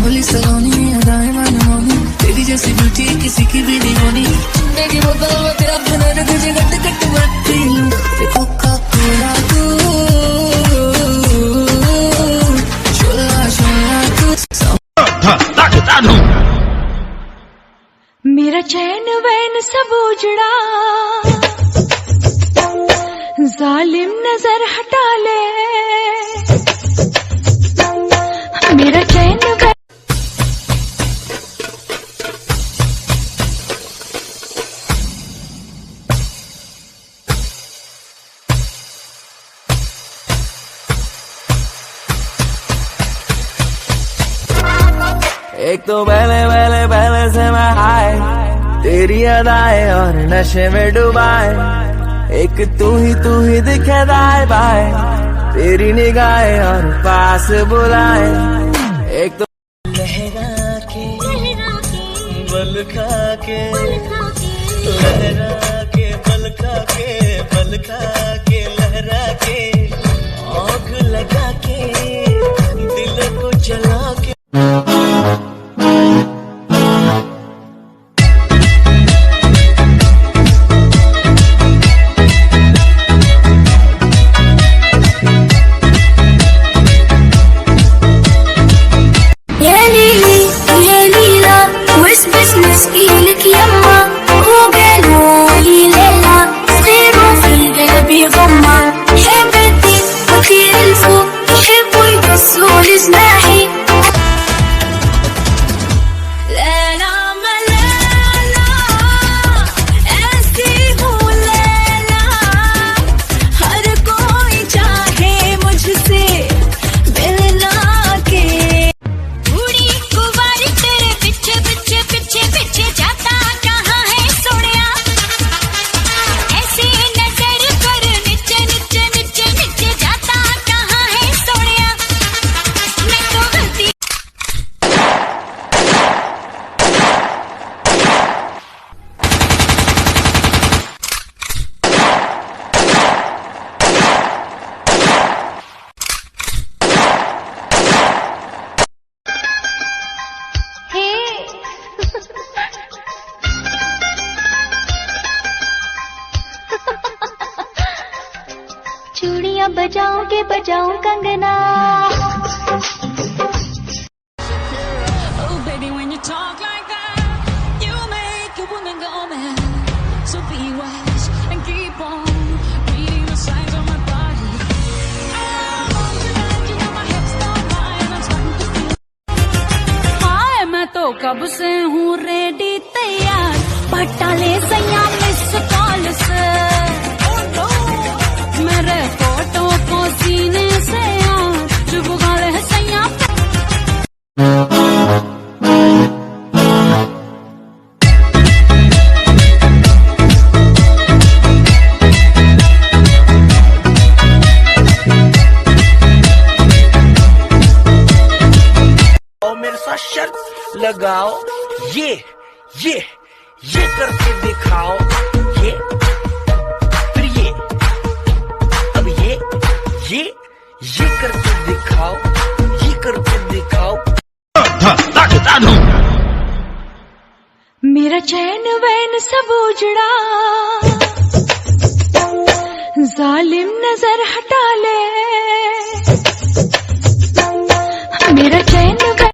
बोली सलोनी अदाएं मनमोनी, तेरी जैसी ब्यूटी किसी की भी नहीं होनी। मेरी बोतल में तेरा बना दे, तुझे गट गट मैं पी लूं। कोका कोला तू, छोला छोला तू। मेरा चैन वैन सब उजड़ा, जालिम नजर हटा ले। मेरा चैन वैन एक तो पहले से मैं हाय, तेरी अदाएं और नशे में डुबाए। एक तू ही दिखे दाए बाए, तेरी निगाहें और पास बुलाए। एक तो लहरा के बल खा के, लहरा के बल खा के, बल खा के लहरा के, आग लगा के दिल को जला के। चूड़ियां बजाऊं के बजाऊं Kangana. Oh baby when you talk like that, you make a woman go mad. So be wise and keep on reading the signs on my body. Tonight you know my hips don't lie and I'm starting to feel. हाय मैं तो कब से हूँ ready तैयार, पटा ले सैया miss call से। मेरे फोटो को सीने से चुभा ले सैया। और मेरे साथ शर्त लगाओ, ये करके दिखाओ, ये करके दिखाओ, ये करके दिखाओ। मेरा चैन वैन सब उजड़ा, जालिम नजर हटा ले। मेरा चैन